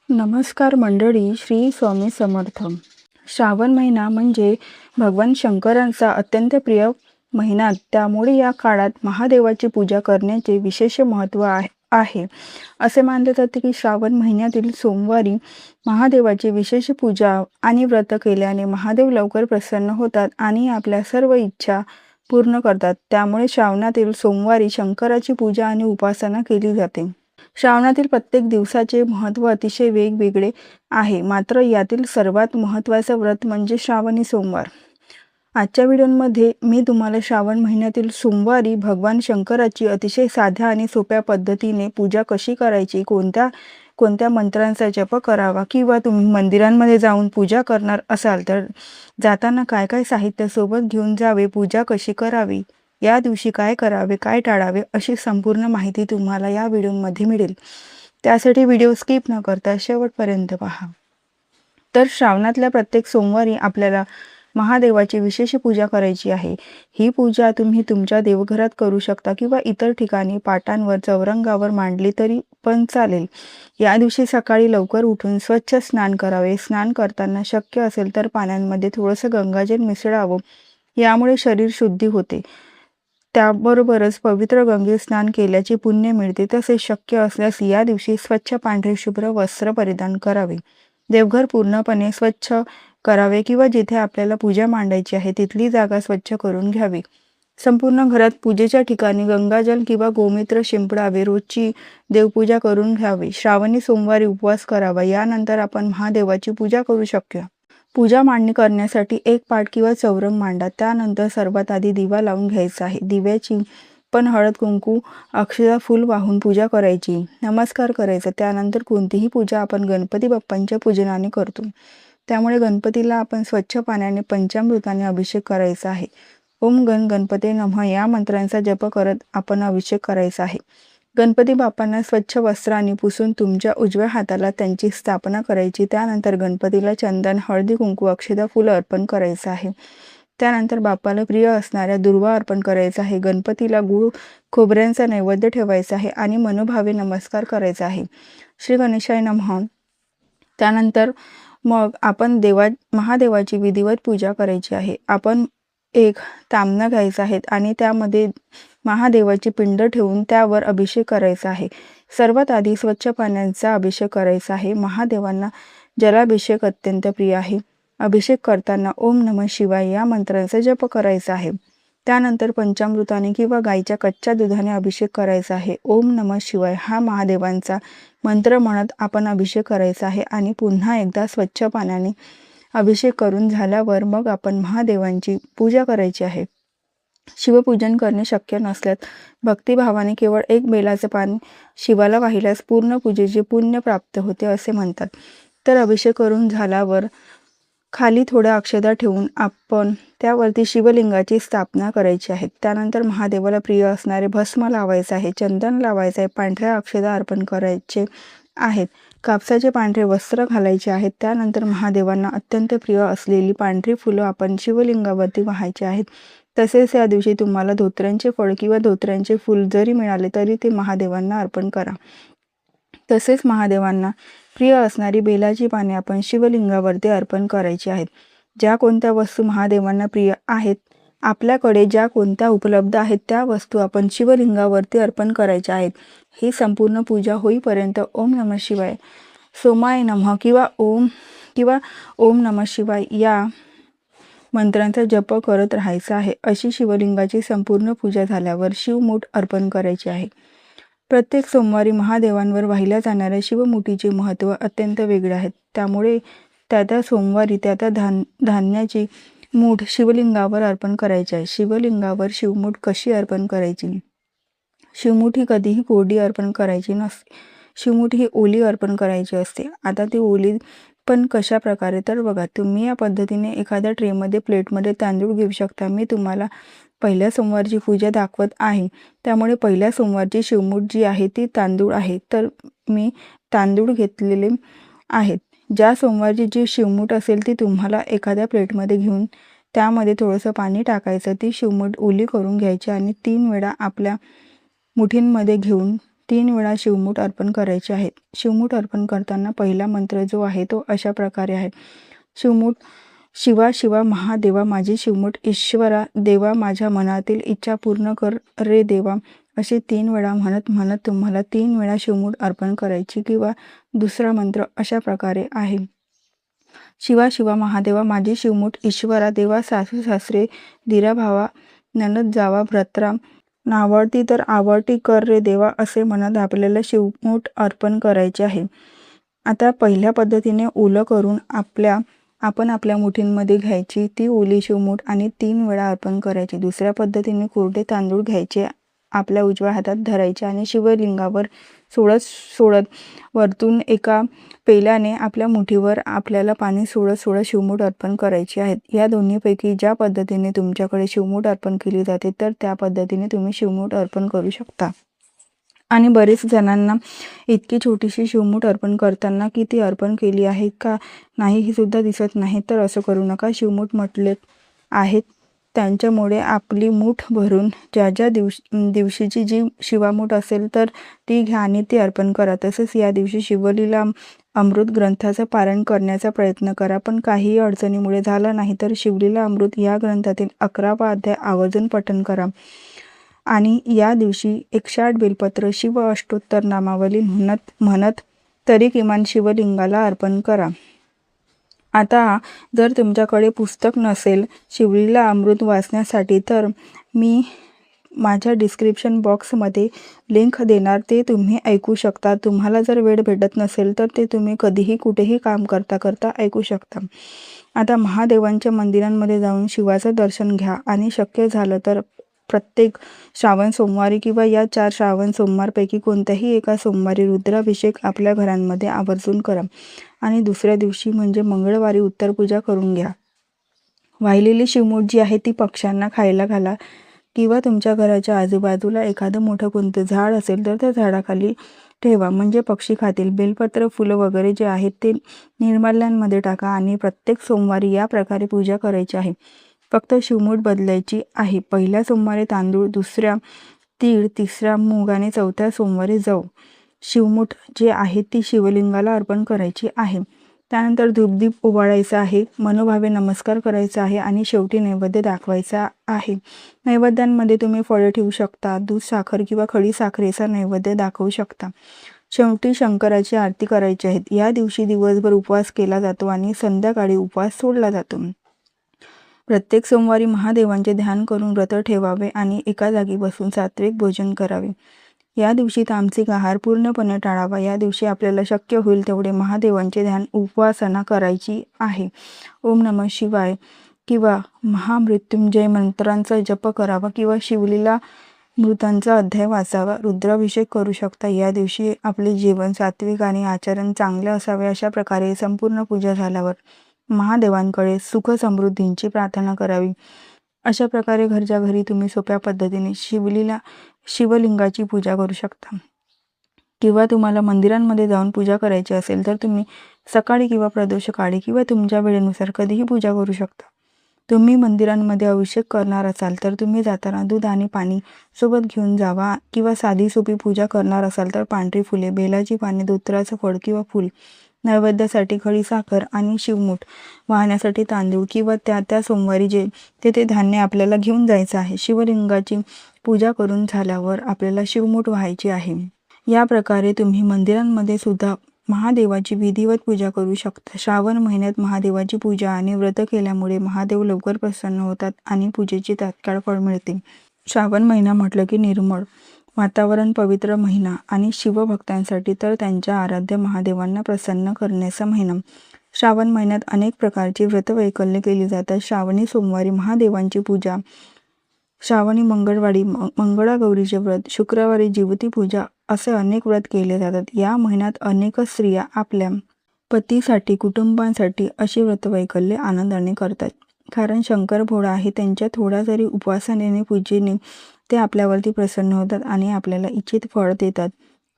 नमस्कार मंडळी, श्री स्वामी समर्थ. श्रावण महिना म्हणजे भगवान शंकरांचा अत्यंत प्रिय महिना. त्यामुळे या काळात महादेवाची पूजा करण्याचे विशेष महत्त्व आहे. असे मानले जाते की श्रावण महिन्यातील सोमवारी महादेवाची विशेष पूजा आणि व्रत केल्याने महादेव लवकर प्रसन्न होतात आणि आपल्या सर्व इच्छा पूर्ण करतात. त्यामुळे श्रावणातील सोमवारी शंकराची पूजा आणि उपासना केली जाते. श्रावणातील प्रत्येक दिवसाचे महत्त्व अतिशय वेगवेगळे आहे, मात्र यातील सर्वात महत्त्वाचं व्रत म्हणजे श्रावणी सोमवार. आजच्या व्हिडिओमध्ये मी तुम्हाला श्रावण महिन्यातील सोमवारी भगवान शंकराची अतिशय साध्या आणि सोप्या पद्धतीने पूजा कशी करायची, कोणत्या मंत्रांचा जप करावा, किंवा तुम्ही मंदिरांमध्ये जाऊन पूजा करणार असाल तर जाताना काय काय साहित्य सोबत घेऊन जावे, पूजा कशी करावी, या दिवशी काय करावे, काय टाळावे, अशी संपूर्ण माहिती तुम्हाला या व्हिडिओमध्ये मिळेल. त्यासाठी व्हिडिओ स्किप न करता शेवटपर्यंत पहा. तर श्रावणातल्या प्रत्येक सोमवारी आपल्याला महादेवाची विशेष पूजा करायची आहे. ही पूजा तुम्ही तुमच्या देवघरात करू शकता किंवा इतर ठिकाणी पाटांवर, चौरंगावर मांडली तरी पण चालेल. या दिवशी सकाळी लवकर उठून स्वच्छ स्नान करावे. स्नान करताना शक्य असेल तर पाण्यामध्ये थोडंसं गंगाजल मिसळावं. यामुळे शरीर शुद्धी होते. त्याबरोबरच पवित्र गंगेत स्नान केल्याचे पुण्य मिळते. तसेच शक्य असल्यास या दिवशी स्वच्छ पांढरे शुभ्र वस्त्र परिधान करावे. देवघर पूर्णपणे स्वच्छ करावे किंवा जिथे आपल्याला पूजा मांडायची आहे तिथली जागा स्वच्छ करून घ्यावी. संपूर्ण घरात पूजेच्या ठिकाणी गंगाजल किंवा गोमूत्र शिंपडावे. रोजची देवपूजा करून घ्यावी. श्रावणी सोमवारी उपवास करावा. यानंतर आपण महादेवाची पूजा करू शकतो. पूजा मांडणी करण्यासाठी एक पाट किंवा चौरंग मांडा. त्यानंतर सर्वात आधी दिवा लावून घ्यायचा आहे. दिव्याची पण हळद, कुंकू, अक्षता, फूल वाहून पूजा करायची, नमस्कार करायचा. त्यानंतर कोणतीही पूजा आपण गणपती बाप्पांच्या पूजनाने करतो. त्यामुळे गणपतीला आपण स्वच्छ पाण्याने पंचामृताने अभिषेक करायचा आहे. ओम गण गणपती नमः या मंत्रांचा जप करत आपण अभिषेक करायचा आहे. गणपती बाप्पांना स्वच्छ वस्त्राने पुसून तुमच्या उजव्या हाताला त्यांची स्थापना करायची. त्यानंतर गणपतीला चंदन, हळदी, कुंकू, अक्षता, फुलं अर्पण करायचं आहे. त्यानंतर बाप्पाला प्रिय असणाऱ्या दुर्वा अर्पण करायचा आहे. गणपतीला गूळ खोबऱ्यांचा नैवेद्य ठेवायचा आहे आणि मनोभावे नमस्कार करायचा आहे. श्री गणेशाय नमः. त्यानंतर मग आपण महादेवाची विधिवत पूजा करायची आहे. आपण एक ताम्हणं घ्यायचं आहे आणि त्यामध्ये महादेवाची पिंड ठेवून त्यावर अभिषेक करायचा आहे. सर्वात आधी स्वच्छ पाण्याचा अभिषेक करायचा आहे. महादेवांना जलाभिषेक अत्यंत प्रिय आहे. अभिषेक करताना ओम नमः शिवाय या मंत्रांचा जप करायचा आहे. त्यानंतर पंचामृताने किंवा गाईच्या कच्च्या दुधाने अभिषेक करायचा आहे. ओम नमः शिवाय हा महादेवांचा मंत्र म्हणत आपण अभिषेक करायचा आहे आणि पुन्हा एकदा स्वच्छ पाण्याने अभिषेक करून झाल्यावर मग आपण महादेवांची पूजा करायची आहे. शिवपूजन करणे शक्य नसल्यास भक्तिभावाने केवळ एक बेलाचे पान शिवाला वाहिल्यास पूर्ण पूजेचे पुण्य प्राप्त होते असे म्हणतात. तर अभिषेक करून झाल्यावर खाली थोड्या अक्षता ठेवून आपण त्यावरती शिवलिंगाची स्थापना करायची आहे. त्यानंतर महादेवाला प्रिय असणारे भस्म लावायचे आहे, चंदन लावायचे आहे, पांढऱ्या अक्षता अर्पण करायचे आहेत, कापसाचे पांढरे वस्त्र घालायचे आहेत. त्यानंतर महादेवांना अत्यंत प्रिय असलेली पांढरी फुलं आपण शिवलिंगावरती वाहायची आहेत. तसेच या दिवशी तुम्हाला धोत्र्यांचे फळ किंवा धोत्र्यांचे फूल जरी मिळाले तरी ते महादेवांना अर्पण करा. तसेच महादेवांना प्रिय असणारी बेलाची पाने आपण शिवलिंगावरती अर्पण करायची आहेत. ज्या कोणत्या वस्तू महादेवांना प्रिय आहेत, आपल्याकडे ज्या कोणत्या उपलब्ध आहेत त्या वस्तू आपण शिवलिंगावरती अर्पण करायच्या आहेत. ही संपूर्ण पूजा होईपर्यंत ओम नमः शिवाय, सोमाय नमः किंवा ओम नमः शिवाय या मंत्रांचा जप करत राहायचा आहे. अशी शिवलिंगाची संपूर्ण पूजा झाल्यावर शिवमूठ अर्पण करायची आहे. प्रत्येक सोमवारी महादेवांवर वाहिल्या जाणाऱ्या शिवमुठीचे महत्त्व अत्यंत वेगळे आहे. त्यामुळे त्या सोमवारी त्या धान्याची मूठ शिवलिंगावर अर्पण करायची आहे. शिवलिंगावर शिवमूठ कशी अर्पण करायची? शिवमुठ ही कधीही कोरडी अर्पण करायची नसते. शिवमुठ ही ओली अर्पण करायची असते. आता ती ओली पण कशा प्रकारे? तर बघा, तुम्ही या पद्धतीने एखाद्या ट्रेमध्ये, प्लेटमध्ये तांदूळ घेऊ शकता. मी तुम्हाला पहिल्या सोमवारची पूजा दाखवत आहे, त्यामुळे पहिल्या सोमवारची शिवमूठ जी आहे ती तांदूळ आहे. तर मी तांदूळ घेतलेले आहेत. ज्या सोमवारची जी शिवमूठ असेल ती तुम्हाला एखाद्या प्लेटमध्ये घेऊन त्यामध्ये थोडंसं पाणी टाकायचं, ती शिवमूठ ओली करून घ्यायची आणि 3 वेळा आपल्या मुठींमध्ये घेऊन 3 वेळा शिवमूठ अर्पण करायचे आहेत. शिवमूठ अर्पण करताना पहिला मंत्र जो आहे तो अशा प्रकारे आहे. शिवमूठ शिवा शिवा महादेवा माझी शिवमूठ, ईश्वरा देवा माझ्या मनातील इच्छा पूर्ण कर रे देवा, असे 3 वेळा म्हणत म्हणत तुम्हाला 3 वेळा शिवमूठ अर्पण करायची. किंवा दुसरा मंत्र अशा प्रकारे आहे. शिवा शिवा महादेवा माझी शिवमूठ, ईश्वरा देवा सासू सासरे दिरा भावा नणद जावा भ्रतरा, नावडती तर आवडती कर रे देवा, असे म्हणत आपल्याला शिवमूठ अर्पण करायचे आहे. आता पहिल्या पद्धतीने ओलं करून आपण आपल्या मुठींमध्ये घ्यायची ती ओली शिवमूठ आणि 3 वेळा अर्पण करायची. दुसऱ्या पद्धतीने कोरडे तांदूळ घ्यायचे, आपल्या उजव्या हातात धरायचे आणि शिवलिंगावर सोडत सोडत वरतून एका पेल्याने आपल्या मुठीवर आपल्याला पाणी सोडत सोडत शिवमूठ अर्पण करायची आहेत. या दोन्हीपैकी ज्या पद्धतीने तुमच्याकडे शिवमूठ अर्पण केली जाते तर त्या पद्धतीने तुम्ही शिवमूठ अर्पण करू शकता. आणि बरेच जणांना इतकी छोटीशी शिवमूठ अर्पण करताना किती अर्पण केली आहे का नाही हे सुद्धा दिसत नाही. तर असं करू नका. शिवमूठ म्हटले आहेत त्यांच्यामुळे आपली मूठ भरून ज्या दिवशीची जी शिवामूठ असेल तर ती घ्या आणि ती अर्पण करा. तसेच या दिवशी शिवलीला अमृत ग्रंथाचं पारायण करण्याचा प्रयत्न करा. पण काहीही अडचणीमुळे झालं नाही तर शिवलीला अमृत या ग्रंथातील 11वा अध्याय आवर्जून पठण करा. आणि या दिवशी 108 बेलपत्र शिव अष्टोत्तर नामावली म्हणत तरी किमान शिवलिंगाला अर्पण करा. आता जर तुमच्याकडे पुस्तक नसेल शिवलीला अमृत वाचण्यासाठी तर मी माझ्या डिस्क्रिप्शन बॉक्समध्ये लिंक देणार, ते तुम्ही ऐकू शकता. तुम्हाला जर वेळ भेटत नसेल तर ते तुम्ही कधीही कुठेही काम करता करता ऐकू शकता. आता महादेवांच्या मंदिरांमध्ये जाऊन शिवाचं दर्शन घ्या आणि शक्य झालं तर प्रत्येक श्रावण सोमवारी किंवा या 4 श्रावण सोमवारपैकी कोणत्याही एका सोमवारी रुद्राभिषेक आपल्या घरांमध्ये आवर्जून करा. आणि दुसऱ्या दिवशी म्हणजे मंगळवारी उत्तरपूजा करून घ्या. वाहिलेली शिवमूठ जी आहे ती पक्ष्यांना खायला घाला. किंवा तुमच्या घराच्या आजूबाजूला एखादं मोठं कोणतं झाड असेल तर त्या झाडाखाली ठेवा, म्हणजे पक्षी खातील. बेलपत्र फुलं वगैरे जे आहेत ते निर्माल्यांमध्ये टाका आणि प्रत्येक सोमवारी या प्रकारे पूजा करायची आहे. फक्त शिवमूठ बदलायची आहे. पहिल्या सोमवारी तांदूळ, दुसऱ्या तीळ, तिसऱ्या मूग आणि चौथ्या सोमवारी जव. शिवमूठ जे आहे ती शिवलिंगाला अर्पण करायची आहे. त्यानंतर धूपदीप ओवाळायचा आहे, मनोभावे नमस्कार करायचा आहे आणि शेवटी नैवेद्य दाखवायचा आहे. नैवेद्यांमध्ये तुम्ही फळे ठेवू शकता, दूध, साखर किंवा खडी साखरेचा नैवेद्य दाखवू शकता. शेवटी शंकराची आरती करायची आहे. या दिवशी दिवसभर उपवास केला जातो आणि संध्याकाळी उपवास सोडला जातो. प्रत्येक सोमवारी महादेवांचे ध्यान करून व्रत ठेवावे आणि एका जागी बसून सात्विक भोजन करावे. या दिवशी तामसिक आहार पूर्णपणे टाळावा. या दिवशी आपल्याला शक्य होईल तेवढे महादेवांचे ध्यान उपासना करायची आहे. ओम नमः शिवाय किंवा महामृत्युंजय मंत्रांचा जप करावा किंवा शिवलीला मृतांचा अध्याय वाचावा. रुद्राभिषेक करू शकता. या दिवशी आपले जीवन सात्विक आणि आचरण चांगले असावे. अशा प्रकारे संपूर्ण पूजा झाल्यावर महादेवांकडे सुख समृद्धींची प्रार्थना करावी. अशा प्रकारे घरच्या घरी तुम्ही सोप्या पद्धतीने शिवलिंगाची पूजा करू शकता. किंवा तुम्हाला मंदिरांमध्ये जाऊन पूजा करायची असेल तर तुम्ही सकाळी किंवा प्रदोषकाळी किंवा तुमच्या वेळेनुसार कधीही पूजा करू शकता. तुम्ही मंदिरांमध्ये अभिषेक करणार असाल तर तुम्ही जाताना दूध आणि पाणी सोबत घेऊन जावा. किंवा साधी सोपी पूजा करणार असाल तर पांढरी फुले, बेलाची पाने, धोत्राचं फळ किंवा फूल, नैवेद्यासाठी खडी साखर आणि शिवमूठ वाहण्यासाठी तांदूळ किंवा त्या सोमवारी जे ते धान्य आपल्याला घेऊन जायचं आहे. शिवलिंगाची पूजा करून झाल्यावर आपल्याला शिवमूठ व्हायची आहे. या प्रकारे तुम्ही मंदिरांमध्ये सुद्धा महादेवाची विधिवत पूजा करू शकता. श्रावण महिन्यात महादेवाची पूजा आणि व्रत केल्यामुळे महादेव लवकर प्रसन्न होतात आणि पूजेची तात्काळ फळ मिळते. श्रावण महिना म्हटलं की निर्मळ वातावरण, पवित्र महिना आणि शिवभक्तांसाठी तर त्यांच्या आराध्य महादेवांना प्रसन्न करण्याचा महिना. श्रावण महिन्यात अनेक प्रकारची व्रतवैकल्ये केली जातात. श्रावणी सोमवारी महादेवांची पूजा, श्रावणी मंगळवारी मंगळागौरीचे व्रत, शुक्रवारी जिवती पूजा असे अनेक व्रत केले जातात. या महिन्यात अनेक स्त्रिया आपल्या पतीसाठी, कुटुंबांसाठी अशी व्रतवैकल्ये आनंदाने करतात. कारण शंकर भोळा आहे, त्यांच्या थोड्या जरी उपासनेने, पूजेने ते आपल्यावरती प्रसन्न होतात आणि आपल्याला इच्छित फळ देतात.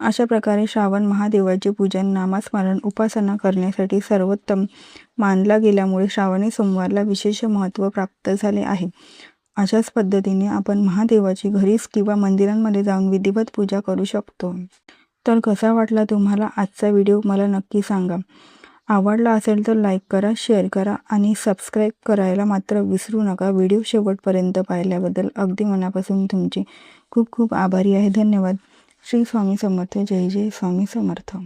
अशा प्रकारे श्रावण महादेवाचे पूजन, नामस्मरण, उपासना करण्यासाठी सर्वोत्तम मानला गेल्यामुळे श्रावणी सोमवारला विशेष महत्त्व प्राप्त झाले आहे. अशाच पद्धतीने आपण महादेवाची घरीच किंवा मंदिरांमध्ये जाऊन विधिवत पूजा करू शकतो. तर कसा वाटला तुम्हाला आजचा व्हिडिओ मला नक्की सांगा. आवडला असेल तर लाईक करा, शेअर करा आणि सबस्क्राईब करायला मात्र विसरू नका. व्हिडिओ शेवटपर्यंत पाहिल्याबद्दल अगदी मनापासून तुमचे खूप खूप आभारी आहे. धन्यवाद. श्री स्वामी समर्थ. जय जय स्वामी समर्थ.